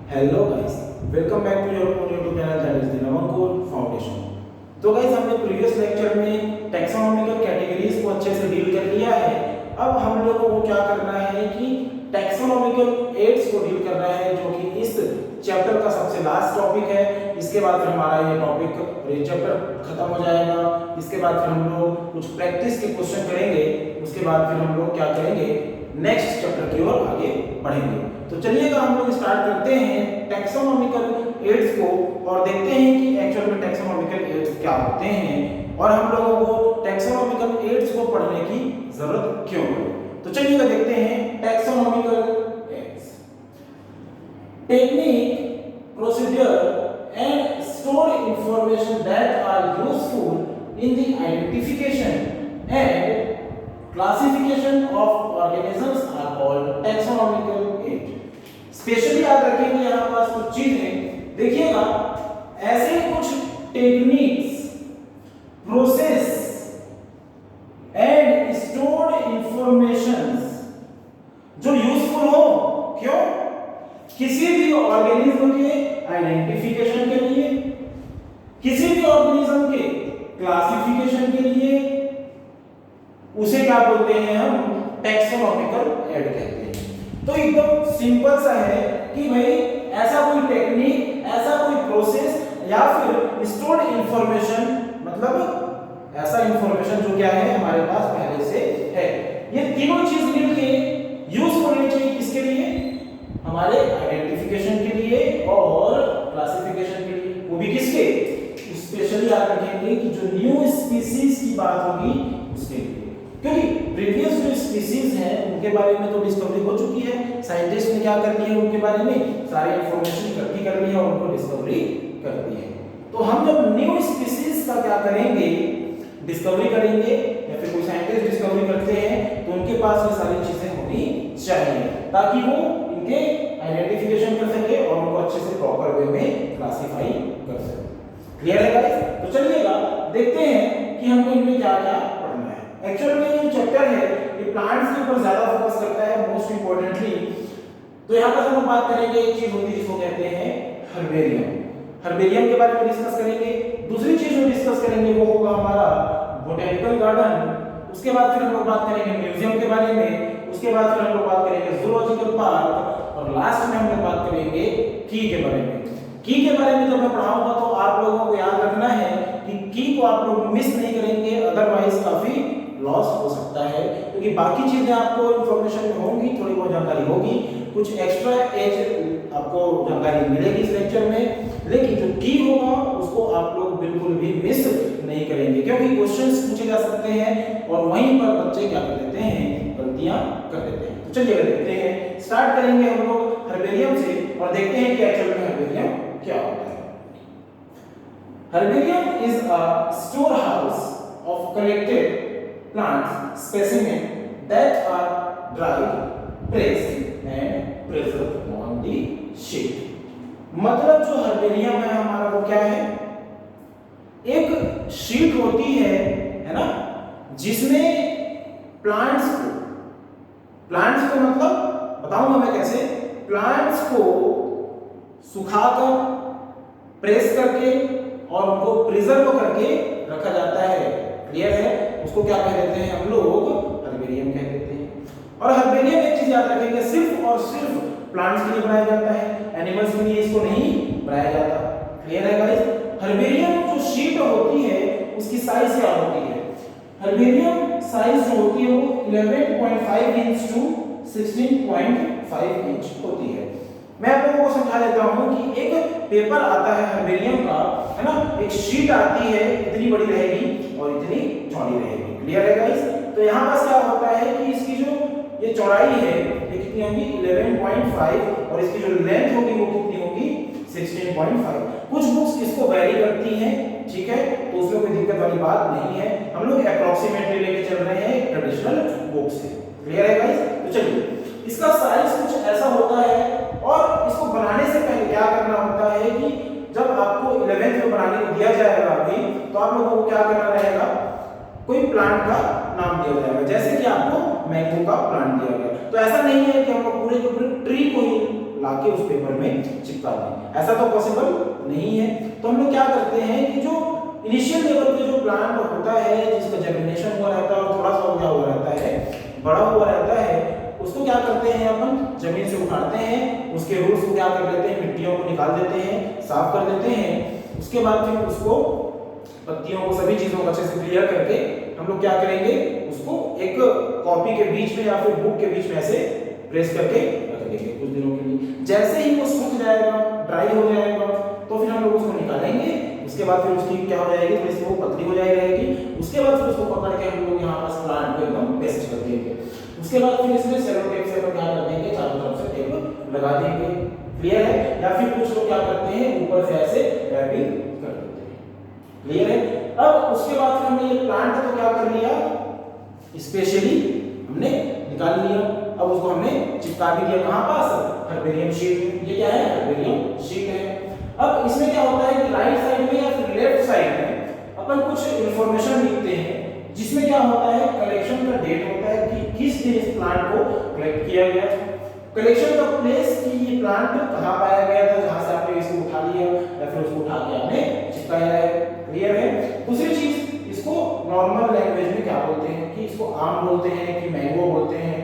Hello guys, welcome back to your own YouTube channel that is the Navankur foundation. तो guys, हमने previous lecture में taxonomical categories को अच्छे से डील कर लिया है। अब हम लोगों को क्या करना है कि टैक्सोनॉमिकल एड्स को डील करना है, जो कि इस चैप्टर का सबसे लास्ट टॉपिक है। इसके बाद फिर हमारा ये टॉपिक और ये चैप्टर खत्म हो जाएगा। इसके बाद फिर हम लोग कुछ प्रैक्टिस के क्वेश्चन करेंगे। उसके बाद फिर हम लोग क्या करेंगे, नेक्स्ट चैप्टर की ओर आगे बढ़ेंगे। तो चलिएगा हम लोग स्टार्ट करते हैं टैक्सोनॉमिकल एड्स को और देखते हैं कि एक्चुअल में टैक्सोनॉमिकल एड्स क्या होते हैं और हम लोगों को टैक्सोनॉमिकल एड्स को पढ़ने की जरूरत क्यों है। तो चलिएगा देखते हैं taxonomical aids. Technique, procedure and store information that are useful in the identification and classification of organisms are called taxonomical aid. Specially याद रखेंगे यहाँ पास कुछ चीजें देखिएगा, ऐसे कुछ techniques, process and stored informations जो यूजफुल हो, क्यों, किसी भी ऑर्गेनिज्म के आइडेंटिफिकेशन के लिए, किसी भी ऑर्गेनिज्म के क्लासिफिकेशन के लिए, उसे क्या बोलते हैं हम, टैक्सोनॉमिकल एड कहते हैं। तो एकदम सिंपल सा है कि भाई ऐसा कोई टेक्निक, ऐसा कोई प्रोसेस या फिर स्टोर्ड इंफॉर्मेशन, मतलब ऐसा इंफॉर्मेशन जो क्या है हमारे पास पहले से है, ये तीनों चीज मिलके यूज होनी चाहिए किसके लिए, हमारे आइडेंटिफिकेशन के लिए और क्लासिफिकेशन के लिए। वो भी किसके, स्पेशली याद रखेंगे कि जो न्यू स्पीसीज की बात होगी उसके लिए, क्योंकि प्रीवियस जो स्पीसीज हैं उनके बारे में तो डिस्कवरी हो चुकी है। साइंटिस्ट ने क्या कर लिया, उनके बारे में सारी इंफॉर्मेशन इकट्ठी कर ली है और उनको डिस्कवरी कर दी है। तो हम जब न्यू स्पीसीज का क्या करेंगे, डिस्कवरी करेंगे या फिर कोई साइंटिस्ट डिस्कवरी करते हैं तो उनके पास ये सारी चीजें होनी चाहिए ताकि वो इनके आइडेंटिफिकेशन कर सके और उनको अच्छे से प्रॉपर वे में क्लासिफाई कर सके। क्लियर है गाइस? तो चलिएगा देखते हैं कि हमको इनमें क्या क्या पढ़ना है। एक्चुअल में ये चैप्टर है ये प्लांट्स के ऊपर ज्यादा फोकस करता है मोस्ट इंपोर्टेंटली। तो यहाँ पर हम बात करेंगे, एक चीज होती है जिसको कहते हैं हर्बेरियम। हर्बेरियम के बारे में डिस्कस करेंगे। दूसरी चीज जो डिस्कस करेंगे वो होगा हमारा बोटेनिकल गार्डन। उसके बाद फिर हम लोग बात करेंगे म्यूजियम के बारे में। उसके बाद फिर हम लोग बात करेंगे जूलॉजिकल पार्क और लास्ट में हम लोग बात करेंगे की के बारे में। की के बारे में जब मैं पढ़ाऊंगा तो आप लोगों को याद रखना है कि की को आप लोग मिस नहीं करेंगे, अदरवाइज काफी लॉस हो सकता है, क्योंकि बाकी चीजें आपको इंफॉर्मेशन में होंगी, थोड़ी बहुत जानकारी होगी, कुछ एक्स्ट्रा एज आपको जानकारी मिलेगी इस लेक्चर में, लेकिन जो की होगा उसको आप लोग बिल्कुल भी मिस नहीं करेंगे, क्योंकि क्वेश्चंस पूछे जा सकते हैं और वहीं पर बच्चे क्या कर देते हैं, गलतियां कर देते हैं। तो चलिए देखते हैं, स्टार्ट करेंगे हम लोग हर्बेरियम से और देखते हैं कि एक्चुअल में हर्बेरियम क्या होता है। Herbarium is a storehouse of collected plants specimen that are dried, pressed and preserved on the sheet। मतलब जो हर्बेरियम है हमारा वो क्या है, एक शीट होती है ना, जिसमें प्लांट्स को मतलब बताऊंगा मैं कैसे, प्लांट्स को सुखाकर, प्रेस करके और उनको प्रिजर्व करके रखा जाता है। क्लियर है? उसको क्या कह देते हैं हम लोग, हर्बेरियम कह देते हैं। और हर्बेरियम एक चीज याद रखेंगे, सिर्फ और सिर्फ प्लांट्स के लिए बनाया जाता है, एनिमल्स के लिए इसको नहीं बनाया जाता। क्लियर है गाइस? हर्बेरियम जो शीट होती है उसकी साइज क्या होती है, हर्बेरियम साइज जो होती है वो 11.5 इंच टू 16.5 इंच होती है। मैं आप लोगों को समझा देता हूं कि एक पेपर आता है हर्बेरियम का, है ना, एक शीट आती है, इतनी बड़ी रहेगी और इतनी चौड़ी रहेगी। क्लियर है गाइस? तो यहां पर क्या होता है कि इसकी जो ये चौड़ाई है ये कितनी होगी, 11.5, और इसकी जो लेंथ होगी वो कितनी होगी, 16.5। कुछ बुक्स इसको वेरी करती हैं, ठीक है, तो उसमें कोई दिक्कत वाली बात नहीं है, हम लोग अप्रॉक्सीमेटली लेके चल रहे हैं ट्रेडिशनल बुक से। क्लियर है गाइस? तो चलिए, इसका साइज कुछ ऐसा होता है और इसको बनाने से पहले क्या करना होता है कि जब आपको 11th में बनाने को दिया जाएगा अभी, तो आप लोगों को क्या करना रहेगा, कोई प्लांट का नाम दिया जाएगा, जैसे कि आपको मैंगो का प्लांट दिया गया। तो ऐसा नहीं है कि हम लोग पूरे के पूरे ट्री को ही लाके उस पेपर में चिपका दें। ऐसा तो पॉसिबल नहीं है। तो हम लोग क्या करते हैं कि जो इनिशियल लेवल पे जो प्लांट होता है जिसका जर्मिनेशन हुआ रहता है और थोड़ा सा उगा हुआ रहता है, बड़ा हुआ रहता है, उसको क्या करते हैं अपन जमीन से उखाड़ते हैं, उसके रूट्स को क्या कर लेते हैं, मिट्टियों को निकाल देते हैं, साफ कर देते हैं। उसके बाद फिर उसको पत्तियों को सभी चीजों को अच्छे से क्लियर करके हम लोग क्या करेंगे, उसको एक कॉपी के बीच में या फिर बुक के बीच में ऐसे प्रेस करके रख देंगे कुछ दिनों के लिए। जैसे ही वो सूख जाएगा, ड्राई हो जाएगा, तो फिर हम लोग उसको निकालेंगे। उसके बाद फिर उसकी क्या हो जाएगी, थोड़ी सी वो पतली हो जाएगी। उसके बाद फिर उसको पकड़ के हम लोग यहाँ पास प्लांट को एकदम पेस्ट कर देंगे। उसके बाद फिर इसमें सेलो टेप से अपन क्या कर देंगे, चारों तरफ से टेप लगा देंगे। क्लियर है? या फिर कुछ लोग क्या करते हैं, ऊपर से ऐसे रैपिंग कर देते हैं। क्लियर है? अब उसके बाद फिर हमने ये प्लांट तो क्या कर लिया, स्पेशली हमने निकाल लिया। अब उसको हमने चिपका भी दिया, कहां पास, हर्बेरियम शीट में। ये क्या है, हर्बेरियम शीट है। अब इसमें क्या होता है कि राइट साइड में या फिर लेफ्ट साइड में अपन कुछ इंफॉर्मेशन लिखते हैं, जिसमें क्या होता है, कलेक्शन का डेट होता है कि किस दिन इस प्लांट को कलेक्ट किया गया, कलेक्शन का प्लेस कि ये प्लांट कहां पाया गया था, जहां से आपने इसको उठा लिया या फिर उसको उठा के आपने चिपकाया है। क्लियर है? दूसरी चीज, इसको नॉर्मल लैंग्वेज में क्या बोलते हैं, कि इसको आम बोलते हैं कि मैंगो बोलते हैं।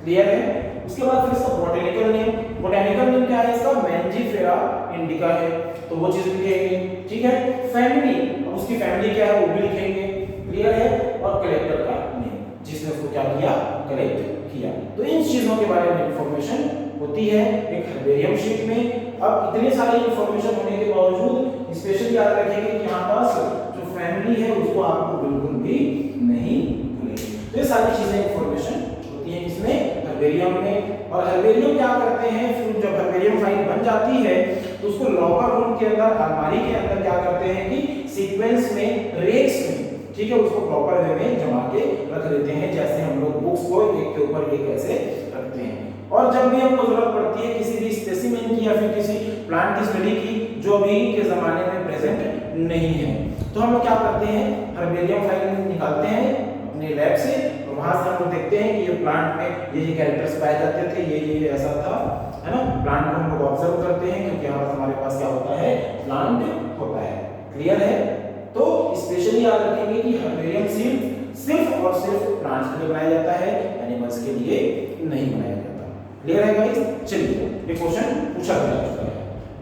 क्लियर है? उसके बाद फिर इसका बोटेनिकल नेम, बोटेनिकल नेम क्या है इसका, मैंजीफेरा इंडिका है, तो वो चीज लिखेंगे। ठीक है? फैमिली, उसकी फैमिली क्या है वो भी लिखेंगे। क्लियर है? और कलेक्टर का नेम, जिसने उसको क्या किया, कलेक्ट किया। तो इन चीजों के बारे में इंफॉर्मेशन होती है एक हर्बेरियम शीट में। अब इतने सारे इंफॉर्मेशन होने के बावजूद स्पेशली याद रखेंगे कि यहाँ पास जो फैमिली है उसको आपको बिल्कुल भी नहीं भूलेंगे। तो ये सारी चीजें इंफॉर्मेशन होती है इसमें, हर्बेरियम में। और हर्बेरियम क्या करते हैं, फिर जब हर्बेरियम फाइल बन जाती है तो उसको लॉकर रूम के अंदर, अलमारी के अंदर क्या करते हैं कि सीक्वेंस में, रेक्स में, ठीक है, उसको प्रॉपर वे में जमा के रख देते हैं, जैसे हम लोग बुक्स को एक के ऊपर एक ऐसे रखते हैं। और जब भी हमको जरूरत पड़ती है किसी भी स्पेसिमेन की या फिर किसी प्लांट की स्टडी की जो अभी के जमाने में प्रेजेंट नहीं है, तो हम लोग क्या करते हैं, हर्बेरियम फाइल निकालते हैं अपने लैब से, और वहां से हम लोग देखते हैं कि ये प्लांट में ये कैरेक्टर्स पाए जाते थे, ये ऐसा था, है ना। प्लांट को हम लोग ऑब्जर्व करते हैं क्योंकि यहाँ हमारे पास क्या होता है, प्लांट होता है। क्लियर है? तो स्पेशली याद रखेंगे कि हर्बेरियम सिर्फ और सिर्फ प्लांट्स के लिए बनाया जाता है, एनिमल्स के लिए नहीं बनाया जाता। क्लियर है गाइस? चलिए ये क्वेश्चन पूछा जा चुका है।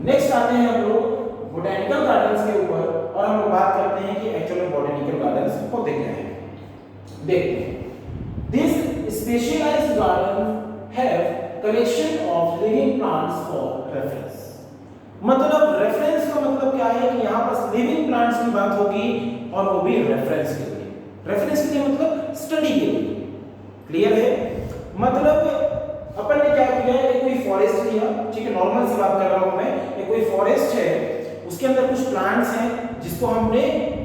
नेक्स्ट आते हैं हम लोग बोटैनिकल गार्डन्स के ऊपर, और हम लोग बात करते हैं कि एक्चुअली में बोटैनिकल गार्डन्स होते क्या हैं। देखते हैं, this specialised garden have collection of living plants for reference. मतलब रेफरेंस का मतलब क्या है कि यहाँ पर लिविंग प्लांट्स की बात होगी, और वो भी रेफरेंस के लिए। रेफरेंस के लिए मतलब स्टडी के लिए। क्लियर है? मतलब अपन ने क्या किया है, कोई फॉरेस्ट लिया, ठीक है, नॉर्मल सी बात कर रहा हूं मैं, ये कोई फॉरेस्ट है, उसके अंदर कुछ प्लांट्स हैं जिसको हमने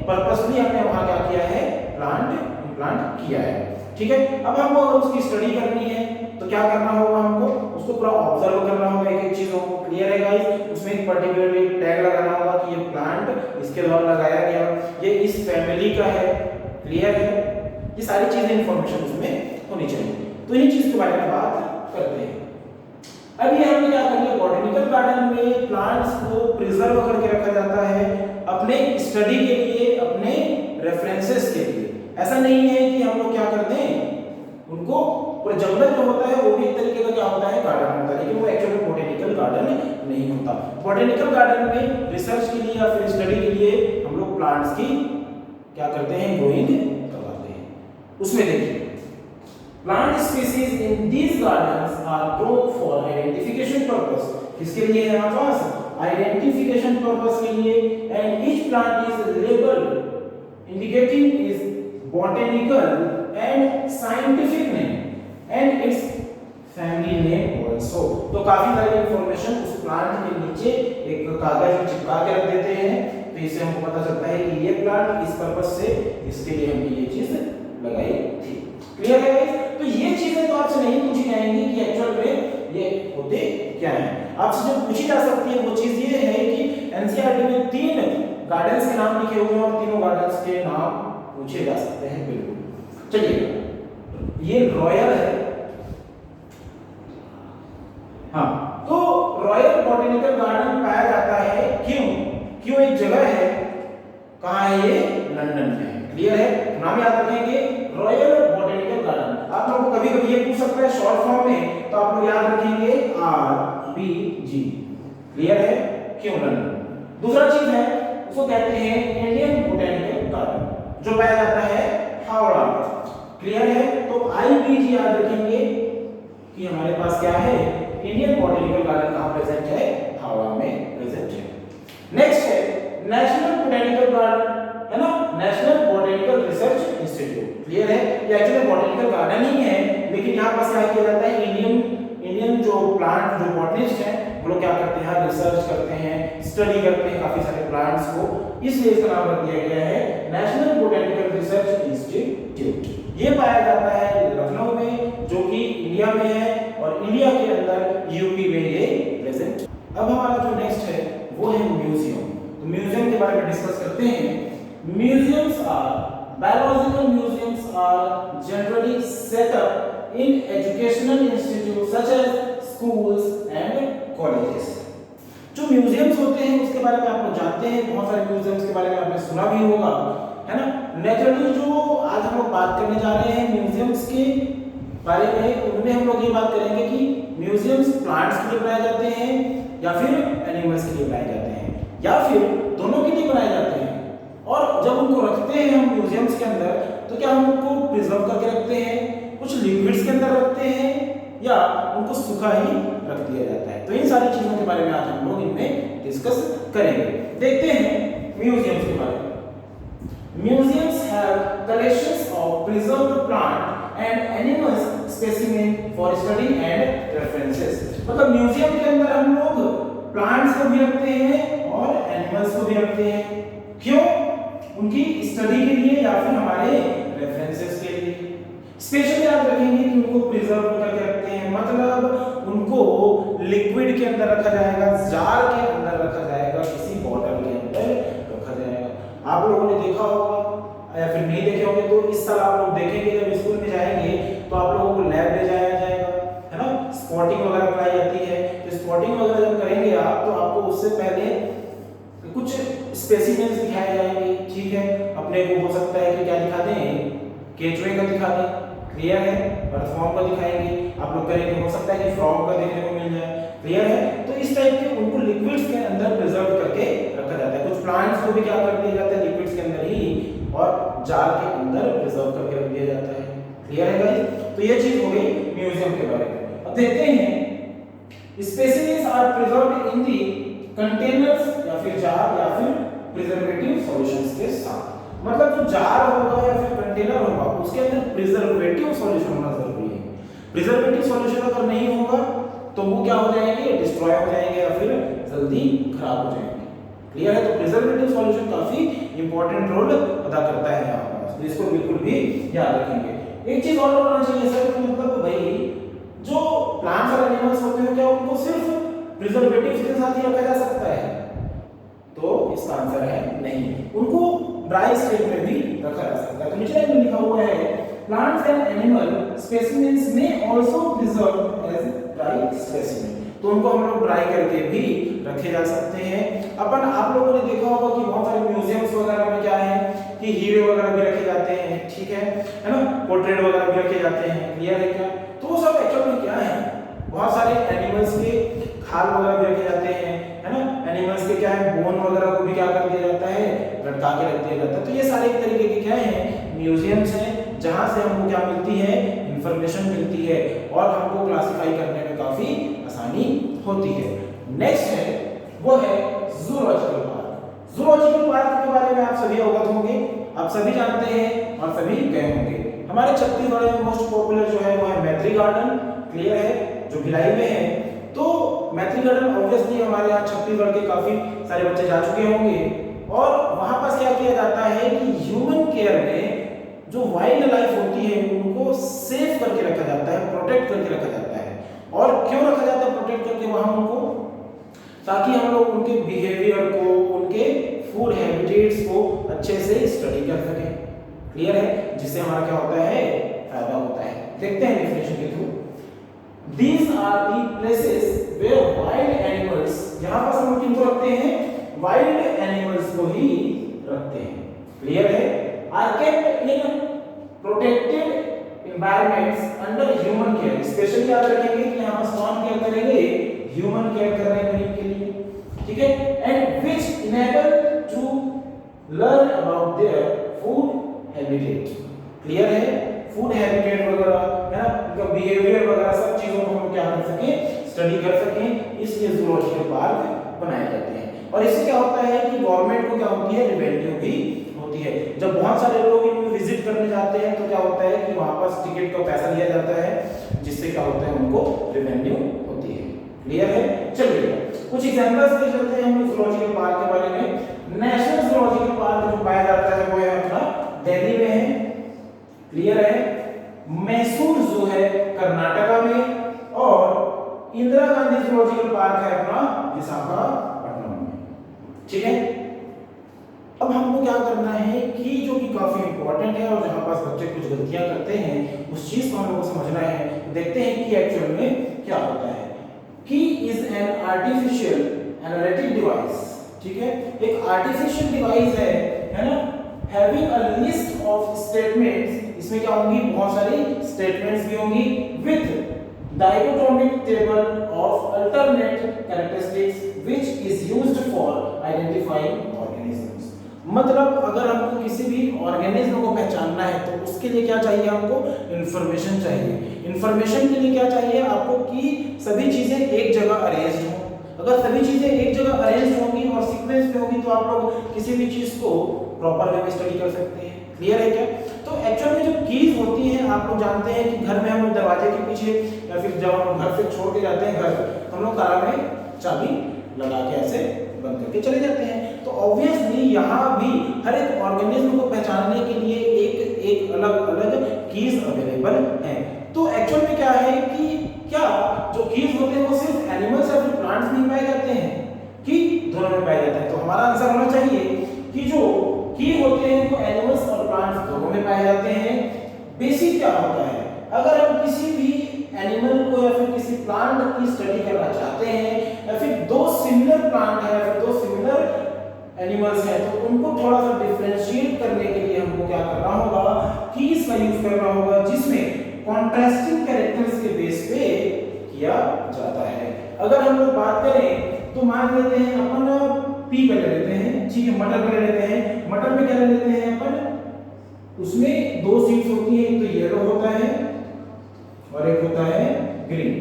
पर्पसली हमने वहां क्या किया है, प्लांट किया है। ठीक है? अब हमको अगर उसकी स्टडी करनी है तो क्या करना होगा, हमको उसको पूरा ऑब्जर्व करना होगा एक एक चीजों को। क्लियर है गाइस? उसमें एक पर्टिकुलरली टैग लगाना होगा कि ये प्लांट इसके द्वारा लगाया गया, ये इस फैमिली का है। क्लियर है? ये सारी चीजें इंफॉर्मेशन उसमें होनी चाहिए। तो इन्हीं चीज के बारे में बात करते हैं। अब ये हमने क्या कर लिया, बॉटनिकल गार्डन में प्लांट्स को प्रिजर्व करके रखा जाता है अपने स्टडी के लिए, अपने रेफरेंसेस के लिए। ऐसा नहीं है कि हम लोग क्या करते हैं उनको, पूरा जंगल जो होता है वो भी एक तरीके का क्या होता है, गार्डन होता है, लेकिन वो एक्चुअली बोटैनिकल गार्डन नहीं होता। बोटैनिकल गार्डन में रिसर्च के लिए या फिर स्टडी के लिए हम लोग प्लांट्स की क्या करते हैं, ग्रोइंग करवाते हैं। उसमें देखिए, plant species in these gardens are grown for identification purpose. किसके लिए है हमारे पास, आइडेंटिफिकेशन पर्पस के लिए। And each plant is labelled indicating is botanical and scientific name and its family name also। तो काफी सारी इंफॉर्मेशन उस प्लांट के नीचे एक कागज में चिपका के रख देते हैं, तो इससे हमको पता चलता है कि ये प्लांट इस पर्पस से, इसके लिए हमने ये चीज लगाई थी। क्लियर है गाइस? तो ये चीजें तो आपसे नहीं पूछी जाएंगी कि एक्चुअल में ये होते क्या है। आपसे जो पूछी जा सकती है वो चीज ये है कि एनसीईआरटी में 3 गार्डन्स के नाम लिखे हुए हैं और तीनों गार्डन्स के नाम पूछे जा सकते हैं। बिल्कुल, चलिए ये रॉयल है, हाँ, तो रॉयल बॉटेनिकल गार्डन पाया जाता है, क्यों? क्यों एक जगह है, कहाँ है ये? लंदन में है। क्लियर है? नाम याद रखेंगे, रॉयल बॉटेनिकल गार्डन। आप लोगों को कभी कभी ये पूछ सकता है शॉर्ट फॉर्म में, तो आप लोग याद रखेंगे RBG। क्लियर है? क्यों लंदन? दूसरा चीज है, उसको कहते हैं इंडियन बोटेनिकल गार्डन, जो पाया जाता है हावड़ा में। क्लियर है? तो IBG याद रखेंगे कि हमारे पास क्या है, इंडियन बॉटेनिकल गार्डन कहाँ प्रेजेंट है? हावड़ा में प्रेजेंट है। नेक्स्ट है नेशनल बोटेनिकल गार्डन, है ना, national botanical research institute. Clear है? ये एक्चुअली बोटेनिकल गार्डन ही है, लेकिन यहाँ पर क्या किया जाता है, इंडियन जो प्लांट, जो बॉटनिस्ट हैं, वो लोग क्या करते हैं, रिसर्च करते हैं, स्टडी करते हैं काफी सारे प्लांट्स को, इसलिए इसका नाम रख दिया गया है नेशनल बोटेनिकल रिसर्च इंस्टीट्यूट। ये पाया जाता है लखनऊ में, जो कि इंडिया में है, और इंडिया के अंदर यूपी में ये प्रेजेंट। अब हमारा जो नेक्स्ट है वो है म्यूजियम। तो म्यूजियम के बारे में डिस्कस करते हैं। Museums are biological museums are generally set up in educational institutes such as schools and colleges। जो म्यूजियम्स होते हैं उसके बारे में आप लोग जानते हैं, बहुत सारे म्यूजियम्स के बारे में आपने सुना भी होगा, है ना। नेचुरली जो आज हम लोग बात करने जा रहे हैं म्यूजियम्स के बारे में, उनमें हम लोग ये बात करेंगे कि म्यूजियम्स प्लांट्स के लिए बनाए जाते हैं या फिर एनिमल्स के लिए बनाए जाते हैं, या फिर दोनों के लिए बनाए जाते हैं। और जब उनको रखते हैं हम म्यूजियम्स के अंदर, तो क्या हम उनको प्रिजर्व करके रखते हैं, कुछ लिक्विड्स के अंदर रखते हैं, या उनको सूखा ही रख दिया जाता है? तो इन सारी चीजों के बारे में आज हम लोग इनमें डिस्कस करेंगे। देखते हैं म्यूजियम्स के बारे में। Museums have collections of preserved plant and animals specimen for study and references. मतलब म्यूजियम के अंदर हम लोग प्लांट्स को भी रखते हैं और एनिमल्स को भी रखते हैं। क्यों? उनकी स्टडी के लिए या फिर हमारे रेफरेंसेस के लिए। स्पेशली याद रखेंगे कि उनको प्रिजर्व करके रखते हैं, मतलब उनको लिक्विड के अंदर रखा जाएगा, जार के अंदर रखा जाएगा, किसी बॉटल के अंदर रखा जाएगा। आप लोगों ने देखा होगा या फिर नहीं देखे होंगे, तो इस साल आप लोग देखेंगे जब स्कूल में जाएंगे तो आप लोगों को लैब ले जाया जाएगा, है ना, स्पॉटिंग वगैरह कराई जाती है। तो स्पॉटिंग वगैरह जब करेंगे आप, तो आपको उससे पहले कुछ स्पेसिमेंस दिखाए जाएंगे। ठीक है, अपने को हो सकता है कि क्या दिखा दें, केचुए का दिखा दें, क्लियर है, अर्थवॉर्म का दिखाएंगे, आप लोग करेंगे, हो सकता है कि फ्रॉग का देखने को मिल जाए, क्लियर है। तो इस टाइप के उनको लिक्विड्स के अंदर प्रिजर्व करके रखा जाता है। कुछ प्लांट्स को भी क्या कर दिया जाता है, लिक्विड्स के अंदर ही और जार के अंदर प्रिजर्व करके रख दिया जाता है। क्लियर है गाइस? तो ये चीज हो गई म्यूजियम के बारे में। अब देखते हैं specimens are preserved in the containers या फिर जार या फिर प्रिजर्वेटिव सॉल्यूशंस के साथ। मतलब जो जार होगा या फिर कंटेनर होगा उसके अंदर प्रिजर्वेटिव सॉल्यूशन होना जरूरी है। प्रिजर्वेटिव सॉल्यूशन अगर नहीं होगा तो वो क्या हो जाएंगे, डिस्ट्रॉय हो जाएंगे या फिर जल्दी खराब हो जाएंगे। क्लियर है? तो प्रिजर्वेटिव सॉल्यूशन काफी इंपॉर्टेंट रोल अदा करता है यहाँ पर, तो इसको बिल्कुल भी याद रखेंगे। एक चीज और होना चाहिए सर, मतलब भाई जो प्लांट्स और एनिमल्स होते हैं क्या उनको सिर्फ प्रिजर्वेटिव्स के साथ ही रखा जा सकता है? तो इसका आंसर है नहीं, उनको ड्राई स्टेट में भी रखा जा सकता है। तो नीचे में लिखा हुआ है plants and animal specimens may also preserved as dry specimen. तो उनको हम लोग ड्राई करके भी रखे जा सकते हैं। आप लोगों ने देखा होगा कि बहुत सारे म्यूजियम्स वगैरह में क्या है कि हीरे वगैरह भी रखे जाते हैं, ठीक है ना, पोर्ट्रेट वगैरह भी रखे जाते हैं। क्लियर है क्या? तो वो सब एक्चुअली क्या है, बहुत सारे एनिमल्स के खाल वगैरह भी रखे जाते हैं, है ना, एनिमल्स के क्या है बोन वगैरह को भी क्या कर दिया जाता है, लटका के रख दिया जाता है। तो ये सारे एक तरीके के क्या है, म्यूजियम्स हैं, जहां से हमको क्या मिलती है, इंफॉर्मेशन मिलती है और हमको क्लासिफाई करने में काफी आसानी होती है। नेक्स्ट है वो है जूलॉजिकल पार्क। जूलॉजिकल पार्क के बारे में आप सभी अवगत होंगे, आप सभी जानते हैं और सभी गए होंगे। हमारे छत्तीसगढ़ में मोस्ट पॉपुलर जो है वो है मैत्री गार्डन। क्लियर है? जो भिलाई में है। तो मैत्री गार्डन ऑब्वियसली हमारे यहाँ छत्तीसगढ़ के काफी सारे बच्चे जा चुके होंगे, और वहां पर क्या किया जाता है कि ह्यूमन केयर में जो वाइल्ड लाइफ होती है उनको सेफ करके रखा जाता है, प्रोटेक्ट करके रखा जाता है। और क्यों रखा जाता है प्रोटेक्ट करके वहां उनको, ताकि हम लोग उनके बिहेवियर को, उनके फूड हैबिटेट्स को अच्छे से स्टडी कर सकें। क्लियर है? जिससे हमारा क्या होता है, फायदा होता है। देखते हैं डेफिनेशन के through. These are the places where wild यहाँ पर हम किनको रखते हैं, वाइल्ड एनिमल्स को ही रखते हैं। क्लियर है? Are kept in protected environments under human care. Specially याद रखेंगे कि यहाँ पर कौन केयर करेंगे, ह्यूमन केयर कर रहे हैं मरीन के लिए, ठीक है। And which enable to learn about their food habitat. Clear है? फूड हैबिटेट वगैरह है ना, उनका बिहेवियर वगैरह सब चीजों को हम क्या कर सकें, स्टडी कर सकें, इसलिए जूलॉजिकल पार्क बनाए जाते हैं। और इससे क्या होता है कि गवर्नमेंट को क्या होती है, रेवेन्यू भी होती है। जब बहुत सारे लोग इनको विजिट करने जाते हैं तो क्या होता है कि वहां पर टिकट का पैसा लिया जाता है, जिससे क्या होता है, उनको रेवेन्यू होती है। क्लियर है? चलिए कुछ एग्जांपल्स देख लेते हैं हम जूलॉजिकल पार्क के बारे में। नेशनल जूलॉजिकल पार्क जो पाया जाता है वो है अपना दिल्ली में है। क्लियर है? मैसूर जू है कर्नाटका में, और इंदिरा गांधी जूलॉजिकल पार्क है अपना विशाखापट्टनम में। ठीक है? अब हमको क्या करना है कि जो कि काफी इंपॉर्टेंट है और जहां पास बच्चे कुछ गलतियां करते हैं उस चीज को हम लोग को समझना है। देखते हैं कि एक्चुअल में क्या होता है। Key is an artificial analytic device. ठीक है? एक आर्टिफिशियल डिवाइस है ना, having a list of statements. इसमें क्या होंगी, बहुत सारी स्टेटमेंट्स भी होंगी, with dichotomic table of alternate characteristics which is used for identifying organisms. मतलब अगर हमको किसी भी ऑर्गेनिज्म को पहचानना है तो उसके लिए क्या चाहिए, हमको इंफॉर्मेशन चाहिए। इंफॉर्मेशन के लिए क्या चाहिए आपको कि सभी चीजें एक जगह अरेंज्ड हो। अगर सभी चीजें एक जगह अरेंज्ड होंगी और सीक्वेंस में होंगी तो आप लोग किसी भी चीज को प्रॉपर वे में स्टडी कर सकते हैं। क्लियर है क्या? तो एक्चुअल में जो कीज होती हैं, आप लोग जानते हैं कि घर में हम लोग दरवाजे के पीछे या फिर जब हम घर से छोड़ के जाते हैं घर, तो हम लोग ताला में चाबी लगा के ऐसे बंद करके चले जाते हैं। तो ऑब्वियसली यहाँ भी हर एक ऑर्गेनिज्म को पहचानने के लिए एक अलग अलग कीज अवेलेबल है। तो एक्चुअल में क्या है कि क्या जो कीज होते हैं वो सिर्फ एनिमल्स या फिर प्लांट्स में पाए जाते हैं कि दोनों में पाए जाते हैं? तो हमारा आंसर होना चाहिए कि जो की होते हैं वो एनिमल्स और प्लांट्स दोनों में पाए जाते हैं। बेसिक क्या होता है, अगर हम किसी भी एनिमल को या फिर किसी प्लांट की स्टडी करना चाहते हैं या फिर दो सिमिलर प्लांट है या फिर दो सिमिलर एनिमल्स हैं तो उनको थोड़ा सा डिफरेंशिएट करने के लिए हमको क्या करना होगा, कीज का यूज करना होगा जिसमें कॉन्ट्रास्टिंग कैरेक्टर्स के बेस पे किया जाता है। अगर हम लोग बात करें तो मान लेते हैं अपन पी का ले लेते हैं, ठीक है, मटर का ले लेते हैं। मटर में क्या ले लेते हैं अपन, उसमें दो सीड्स होती हैं, एक तो येलो होता है और एक होता है ग्रीन।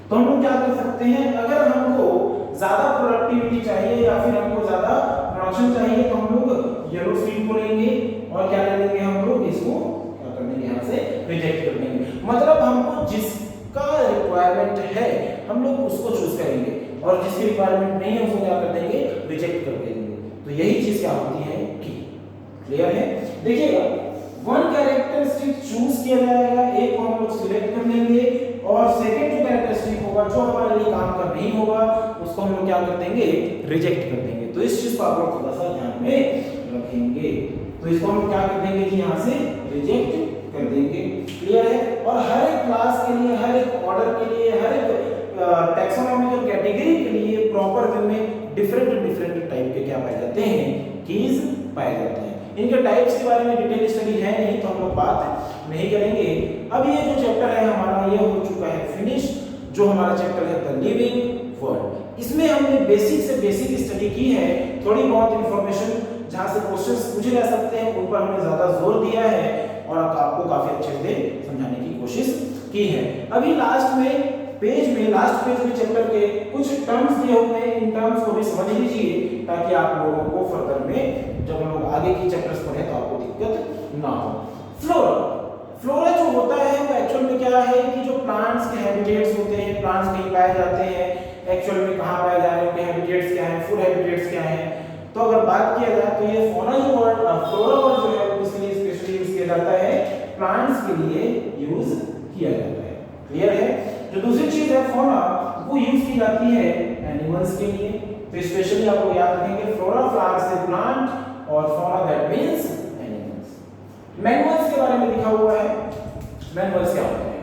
तो हम लोग क्या कर सकते हैं, अगर हमको ज्यादा प्रोडक्टिविटी चाहिए या फिर हमको ज्यादा प्रोडक्शन चाहिए तो हम लोग येलो सीड को लेंगे और क्या ले लेंगे, हम लोग इसको क्या कर देंगे, यहाँ से रिजेक्ट कर देंगे। मतलब हमको जिसका रिक्वायरमेंट है हम लोग उसको चूज करेंगे और जिसकी रिक्वायरमेंट नहीं है उसको क्या कर देंगे, रिजेक्ट कर देंगे। तो यही चीज क्या होती है की। क्लियर है? देखिएगा, वन कैरेक्टरिस्टिक चूज किया जाएगा, एक को हम लोग सिलेक्ट कर लेंगे और सेकंड जो कैरेक्टरिस्टिक होगा जो हमारे लिए काम कर नहीं होगा उसको हम लोग क्या कर देंगे, रिजेक्ट कर देंगे। तो इस चीज को आप लोग थोड़ा सा ध्यान में रखेंगे। तो इसको हम क्या कर देंगे जी, यहाँ से रिजेक्ट कर देंगे। क्लियर है? और हर एक क्लास के लिए, हर एक ऑर्डर के लिए, हर एक टैक्सोनॉमिकल कैटेगरी के लिए प्रॉपर वे में डिफरेंट टाइप के क्या पाए जाते हैं, कीज पाए जाते हैं। इनके टाइप्स के बारे में डिटेल स्टडी है नहीं तो हम लोग बात नहीं करेंगे। अब ये जो चैप्टर है हमारा ये हो चुका है फिनिश, जो हमारा चैप्टर है द लिविंग वर्ल्ड। इसमें हमने बेसिक से बेसिक स्टडी की है, थोड़ी बहुत इंफॉर्मेशन जहां से क्वेश्चंस पूछे जा सकते हैं उन पर हमने ज्यादा जोर दिया है और आपको काफी अच्छे से समझाने की कोशिश की है। अभी लास्ट पेज में चैप्टर के कुछ टर्म्स दिए हुए हैं, इन टर्म्स को भी समझ लीजिए ताकि आप लोगों को फर्दर में जब हम लोग आगे की चैप्टर्स पढ़ें तो आपको दिक्कत ना हो। फ्लोरा जो होता है वो एक्चुअल में क्या है कि जो प्लांट्स के हैबिटेट्स होते हैं, प्लांट्स कहीं पाए जाते हैं, एक्चुअल में कहाँ पाए जा रहे हैं, उनके हैबिटेट्स क्या हैं, फूड हैबिटेट्स क्या हैं। तो अगर बात किया जाए तो ये फ्लोरा वर्ड जो है उसके लिए स्पेशली यूज किया जाता है, प्लांट्स के लिए यूज किया जाता है। क्लियर है? जो दूसरी चीज है फौना, वो यूज की जाती है एनिमल्स के लिए। तो स्पेशली आप लोग याद रखेंगे फ्लोरा फ्लावर्स से प्लांट और fauna that means animals. Manuals के बारे में लिखा हुआ है। मैनुअल्स क्या होते हैं?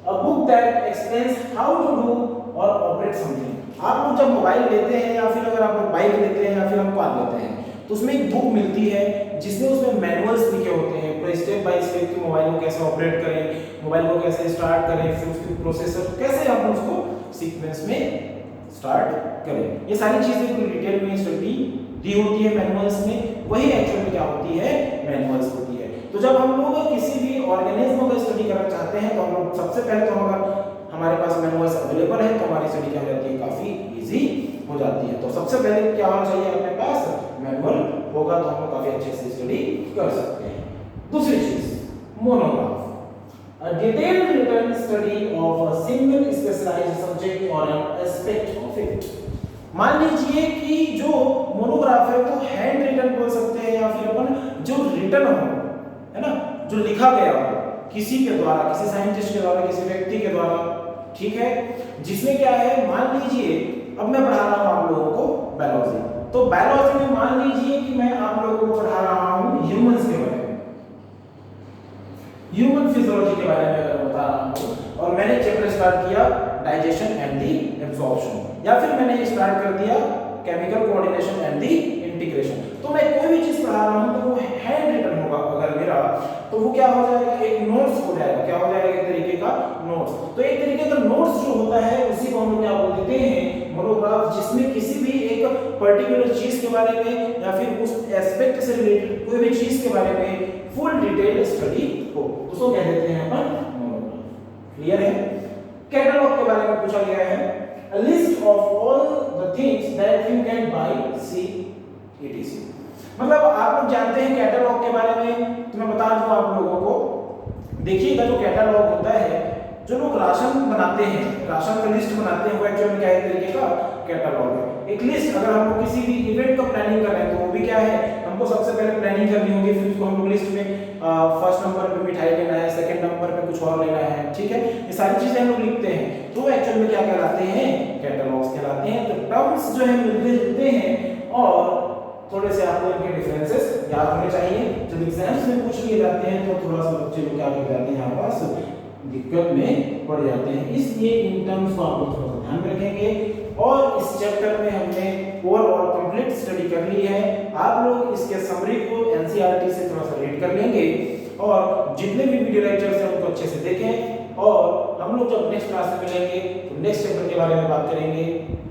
A book that explains how to do और ऑपरेट समथिंग। आप लोग जब मोबाइल लेते हैं या फिर अगर आप लोग बाइक लेते हैं या फिर हम कार लेते हैं तो उसमें एक बुक मिलती है जिसमें उसमें मैनुअल्स लिखे होते हैं, पूरा स्टेप बाय स्टेप कि मोबाइल को कैसे ऑपरेट करें, मोबाइल को कैसे स्टार्ट करें, फिर उसकी प्रोसेसर कैसे हम उसको सीक्वेंस में स्टार्ट करें। ये सारी चीजें पूरी डिटेल में स्टडी दी होती है मैनुअल्स में, वही एक्चुअल में क्या होती है, मैनुअल्स होती है। तो जब हम लोग किसी भी ऑर्गेनिज्म को स्टडी करना चाहते हैं तो हम लोग सबसे पहले तो अगर हमारे पास मैनुअल्स अवेलेबल है तो हमारी स्टडी क्या हो जाती है, काफी इजी हो जाती है। तो सबसे पहले क्या होना चाहिए, अपने पास मैनुअल होगा तो हम लोग काफी अच्छे से स्टडी कर सकते हैं। दूसरी चीज, monograph, a detailed written study of a single specialized subject or an aspect of it। मान लीजिए कि जो मोनोग्राफ है वो हैंड रिटन बोल सकते हैं या फिर अपन जो रिटन हो, है ना, जो लिखा गया हो किसी के द्वारा, किसी साइंटिस्ट के द्वारा, किसी व्यक्ति के द्वारा, ठीक है, जिसमें क्या है, मान लीजिए अब मैं पढ़ा रहा हूं आप लोगों को बायोलॉजी, तो बायोलॉजी में मान लीजिए कि मैं आप लोगों को पढ़ा रहा हूं ह्यूमंस के बारे में, ह्यूमन फिजियोलॉजी के बारे में अगर बता रहा हूं और मैंने चैप्टर स्टार्ट किया डाइजेशन एंड दी एब्जॉर्प्शन, या फिर मैंने स्टार्ट कर दिया chemical coordination and the integration, तो मैं कोई भी चीज पढ़ा रहा हूं तो वो हैंड रिटन होगा अगर मेरा, तो वो क्या हो जाएगा, एक नोट्स हो जाएगा, क्या हो जाएगा, एक तरीके का नोट्स। तो एक तरीके का नोट्स जो होता है उसी को हम लोग क्या बोल देते हैं, मोनोग्राफ, जिसमें किसी भी एक पर्टिकुलर चीज के बारे में या फिर उस एस्पेक्ट से रिलेटेड कोई भी चीज के बारे में फुल डिटेल स्टडी हो, उसको कह देते हैं अपन मोनोग्राफ। क्लियर है। कैटलॉग के बारे में पूछा गया है, a list of all the things that you can buy, see etc। मतलब आप लोग जानते हैं कैटलॉग के बारे में, तो मैं बता दूं आप लोगों को, देखिएगा जो कैटलॉग होता है, जो लोग राशन बनाते हैं, राशन का लिस्ट बनाते हैं, वो एक्चुअली में क्या है, तरीके का कैटलॉग है। एक लिस्ट, अगर हम लोग किसी भी इवेंट का प्लानिंग कर रहे हैं तो वो भी क्या है, हमको सबसे पहले प्लानिंग करनी होगी, फिर उसको हम लोग लिस्ट में फर्स्ट नंबर पे मिठाई लेना है, सेकंड नंबर पे कुछ और लेना है, ठीक है, ये सारी चीजें हम लोग लिखते हैं, तो एक्चुअल में क्या कहलाते हैं, कैटलॉग्स कहलाते हैं। तो टर्म्स जो है मिलते जुलते हैं और थोड़े से आपको इनके डिफरेंसेस याद होने चाहिए, जब एग्जाम्स में पूछ लिए जाते हैं तो थोड़ा सा बच्चे लोग क्या कर जाते हैं, यहाँ पास दिक्कत में पड़ जाते हैं, इसलिए इन टर्म्स को आप लोग थोड़ा सा ध्यान में रखेंगे। और इस चैप्टर में हमने ओवरऑल कंप्लीट स्टडी कर ली है, आप लोग इसके समरी को एनसीईआरटी से थोड़ा सा रीड कर लेंगे और जितने भी वीडियो लेक्चर्स हैं उनको अच्छे से देखें, और हम लोग जब नेक्स्ट क्लास में मिलेंगे तो नेक्स्ट चैप्टर के बारे में बात करेंगे।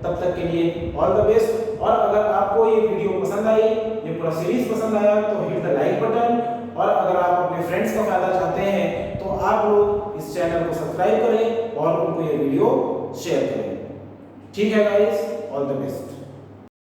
तब तक के लिए ऑल द बेस्ट। और अगर आपको ये वीडियो पसंद आई, ये पूरा सीरीज पसंद आया तो हिट द लाइक बटन, और अगर आप अपने फ्रेंड्स का फायदा चाहते हैं तो आप लोग इस चैनल को सब्सक्राइब करें और उनको ये वीडियो शेयर करें। ठीक है गाइस, ऑल द बेस्ट।